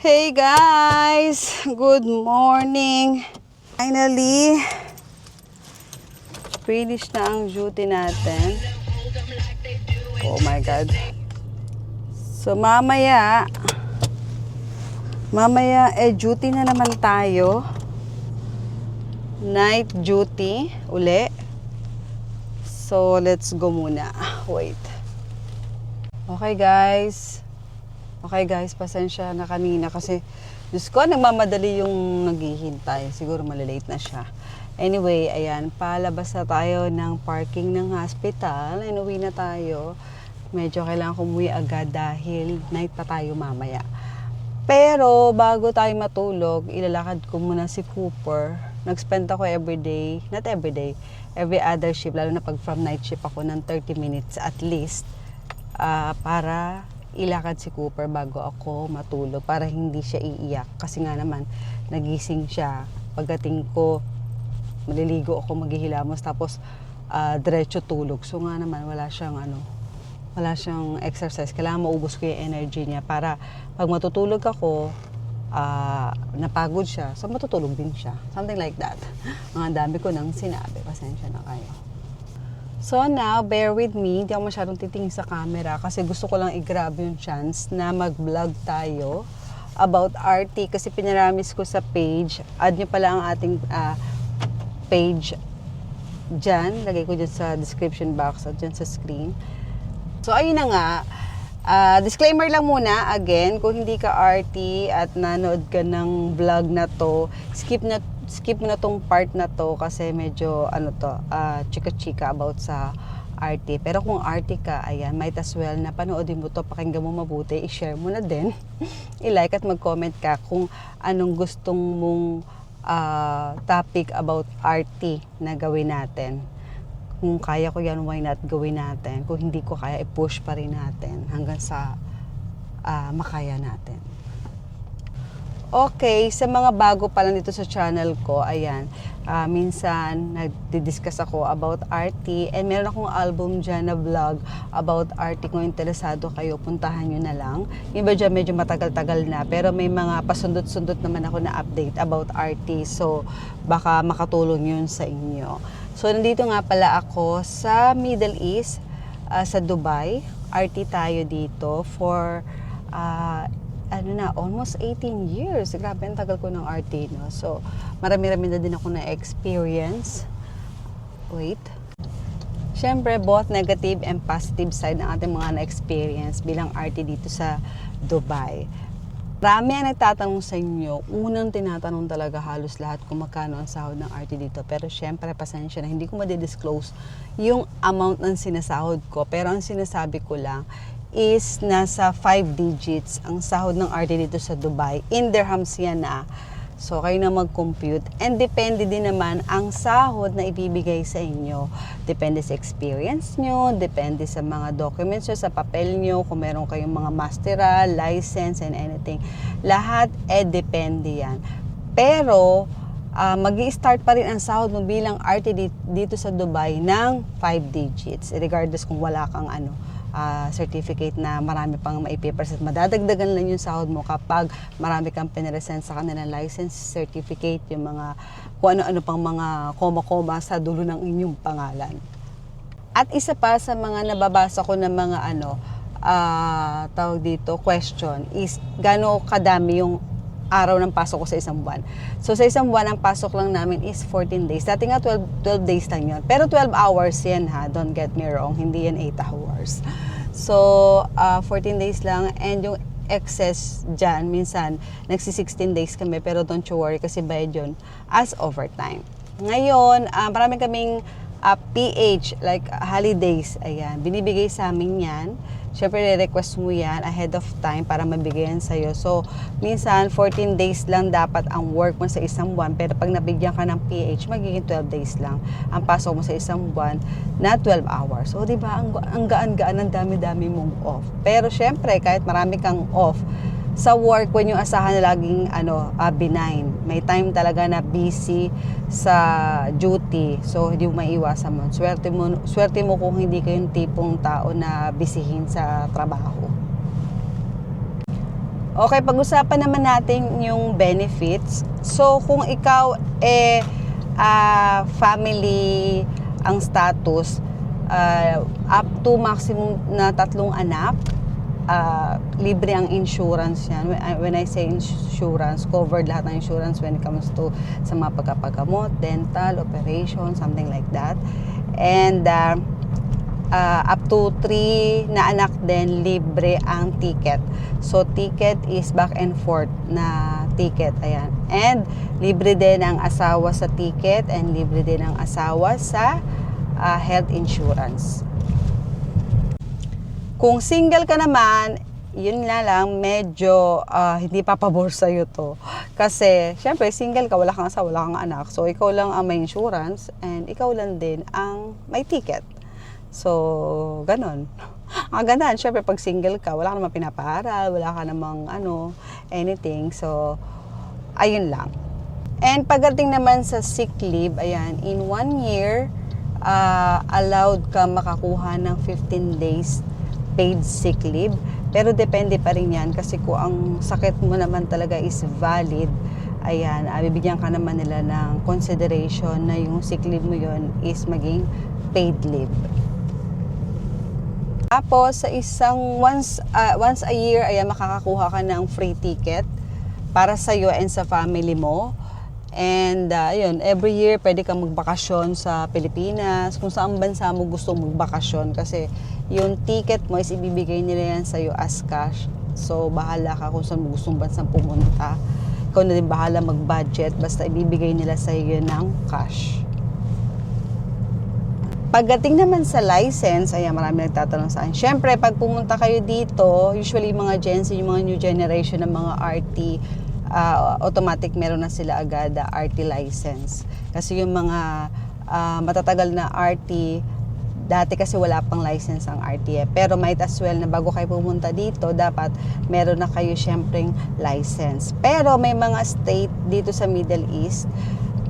Hey guys! Good morning! Finally, finish na ang duty natin. Oh my God. So mamaya duty na naman tayo. Night duty uli. So let's go muna. Wait. Okay guys, pasensya na kanina kasi Diyos ko, nagmamadali yung naghihintay. Siguro malilate na siya. Anyway, ayan, palabas na tayo ng parking ng hospital. Inuwi na tayo. Medyo kailangan umuwi agad dahil night pa tayo mamaya. Pero bago tayo matulog, ilalakad ko muna si Cooper. Nag-spend ako every other shift, lalo na pag from night shift ako ng 30 minutes at least para ilakad si Cooper bago ako matulog para hindi siya iiyak. Kasi nga naman, nagising siya. Pagdating ko, maliligo ako, maghihilamos, tapos diretso tulog. So nga naman, wala siyang exercise. Kailangan maubos ko yung energy niya para pag matutulog ako, napagod siya, so matutulog din siya. Something like that. Mga dami ko nang sinabi. Pasensya na kayo. So now, bear with me. Hindi ako masyadong titingin sa camera kasi gusto ko lang i-grab yung chance na mag-vlog tayo about RT kasi pinaramis ko sa page. Add nyo pala ang ating page dyan. Lagay ko dyan sa description box at dyan sa screen. So ayun na nga. Disclaimer lang muna, again, kung hindi ka RT at nanood ka ng vlog na to, skip mo na tong part na to kasi medyo chika-chika about sa RT. Pero kung RT ka, ayan, might as well na panoodin mo to, pakinggan mo mabuti, i-share mo na din, i-like at mag-comment ka kung anong gustong mong topic about RT na gawin natin. Kung kaya ko yan, why not gawin natin? Kung hindi ko kaya, i-push pa rin natin hanggang sa makaya natin. Okay, sa mga bago pa lang dito sa channel ko, ayan, minsan nagdi-discuss ako about RT and meron akong album dyan na vlog about RT. Kung interesado kayo, puntahan nyo na lang. Yung ba dyan medyo matagal-tagal na, pero may mga pasundot-sundot naman ako na update about RT. So, baka makatulong yun sa inyo. So, nandito nga pala ako sa Middle East, sa Dubai. RT tayo dito for, almost 18 years. Grabe, ang tagal ko ng RT, no? So, marami-rami na din ako na-experience. Wait. Siyempre, both negative and positive side ng ating mga na-experience bilang RT dito sa Dubai. Marami ang nagtatanong sa inyo, unang tinatanong talaga halos lahat kung magkano ang sahod ng RT dito. Pero syempre, pasensya na, hindi ko ma-disclose yung amount ng sinasahod ko. Pero ang sinasabi ko lang is nasa 5 digits ang sahod ng RT dito sa Dubai. In dirhams yan na. So, kayo na mag-compute. And depende din naman ang sahod na ibibigay sa inyo. Depende sa experience nyo, depende sa mga documents nyo, sa papel nyo, kung meron kayong mga masteral, license, and anything. Lahat, depende yan. Pero, mag-i-start pa rin ang sahod mo bilang RT dito sa Dubai ng 5 digits. Regardless kung wala kang certificate na marami pang maipipresent. Madadagdagan lang yung sahod mo kapag marami kang pinaresent sa kanilang license, certificate, yung mga kung ano-ano pang mga koma-koma sa dulo ng inyong pangalan. At isa pa sa mga nababasa ko ng mga tawag dito, question is gaano kadami yung araw ng pasok ko sa isang buwan. So sa isang buwan, ang pasok lang namin is 14 days. Dati nga 12 days lang yun. Pero 12 hours yan ha, don't get me wrong. Hindi yan 8 hours. So 14 days lang and yung excess dyan, minsan nagsi-16 days kami pero don't you worry kasi bayad yun as overtime. Ngayon, marami kaming PH, like holidays, ayan, binibigay sa amin yan. Siyempre, re-request mo yan ahead of time para mabigyan sa'yo. So, minsan, 14 days lang dapat ang work mo sa isang buwan. Pero pag nabigyan ka ng PH, magiging 12 days lang ang pasok mo sa isang buwan na 12 hours. So, di ba, ang gaan-gaan, ang dami-dami mong off. Pero, siyempre, kahit marami kang off, sa work, when yung asahan na laging benign. May time talaga na busy sa duty. So, hindi mo maiiwasan mo. Swerte mo kung hindi ka yung tipong tao na bisihin sa trabaho. Okay, pag-usapan naman natin yung benefits. So, kung ikaw family ang status, up to maximum na 3 anak, libre ang insurance yan. When I say insurance, covered lahat ng insurance when it comes to sa mga pagpapagamot, dental, operation, something like that. And up to 3 na anak din, libre ang ticket. So, ticket is back and forth na ticket. Ayan. And, libre din ang asawa sa ticket and libre din ang asawa sa health insurance. Kung single ka naman, yun na lang, medyo hindi papabor sa'yo to. Kasi, syempre, single ka, wala kang asawa, wala kang anak. So, ikaw lang ang may insurance and ikaw lang din ang may ticket. So, ganon. Ang gandaan, syempre, pag single ka, wala ka namang pinapaaral, wala ka namang anything. So, ayun lang. And pagdating naman sa sick leave, ayan, in 1 year, allowed ka makakuha ng 15 days paid sick leave. Pero depende pa rin yan kasi kung ang sakit mo naman talaga is valid, ayan, bibigyan ka naman nila ng consideration na yung sick leave mo yon is maging paid leave. Tapos, sa once a year, ayan, makakakuha ka ng free ticket para sa iyo and sa family mo. And, ayun, every year, pwede kang magbakasyon sa Pilipinas, kung saan bansa mo gusto magbakasyon. Kasi, yung ticket mo is ibibigay nila yan sa iyo as cash. So, bahala ka kung saan mo gustong bansang pumunta. Ikaw na din bahala mag-budget, basta ibibigay nila sa iyo ng cash. Pagdating naman sa license, ayan, marami nagtatanong sa akin. Siyempre, pag pumunta kayo dito, usually yung mga Gen Z, yung mga new generation ng mga RT, automatic meron na sila agad RT license. Kasi yung mga matatagal na RT, dati kasi wala pang license ang RT. Pero might as well na bago kayo pumunta dito, dapat meron na kayo siyempreng license. Pero may mga state dito sa Middle East,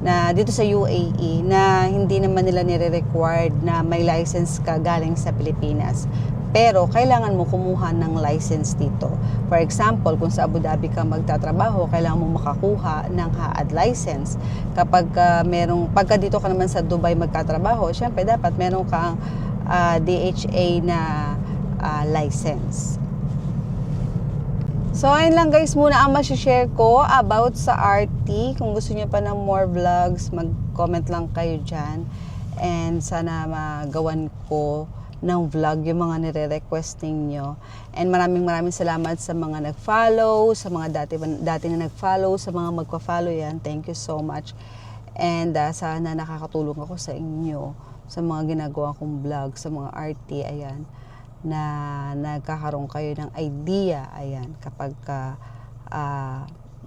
na dito sa UAE na hindi naman nila nire-required na may license ka galing sa Pilipinas. Pero kailangan mo kumuha ng license dito. For example, kung sa Abu Dhabi ka magtatrabaho, kailangan mo makakuha ng HAAD license. Kapag pagka dito ka naman sa Dubai magtatrabaho, syempre dapat meron kang DHA na license. So, ayun lang guys muna ang share ko about sa RT. Kung gusto niyo pa ng more vlogs, mag-comment lang kayo dyan. And sana magawan ko ng vlog yung mga nire-request ninyo. And maraming salamat sa mga nag-follow, sa mga dati na nag-follow, sa mga magpa-follow yan. Thank you so much. And sana nakakatulong ako sa inyo sa mga ginagawa kong vlog, sa mga RT, ayan, na nagkakaroon kayo ng idea, ayan, kapag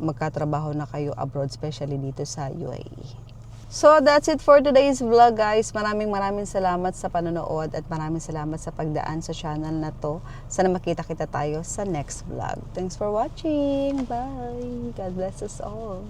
magkatrabaho na kayo abroad, especially dito sa UAE. So, that's it for today's vlog, guys. Maraming salamat sa panonood at maraming salamat sa pagdaan sa channel na to. Sana makita-kita tayo sa next vlog. Thanks for watching. Bye. God bless us all.